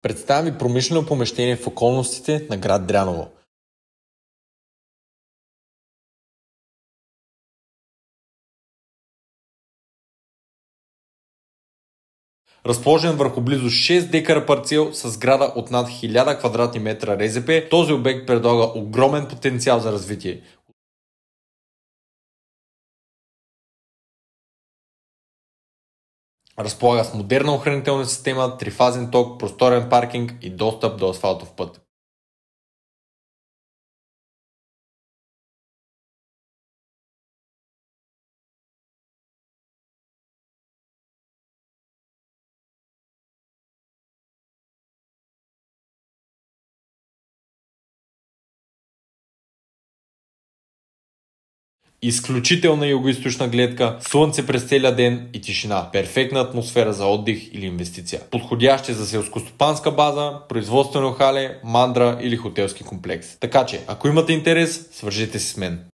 Представям ви промишлено помещение в околностите на град Дряново. Разположен върху близо 6 декара парцел с сграда от над 1000 квадратни метра РЗП, този обект предлага огромен потенциал за развитие. Разполага с модерна охранителна система, трифазен ток, просторен паркинг и достъп до асфалтов път. Изключителна югоизточна гледка, слънце през целия ден и тишина. Перфектна атмосфера за отдих или инвестиция. Подходящи за селскостопанска база, производствено хале, мандра или хотелски комплекс. Така че, ако имате интерес, свържете се с мен.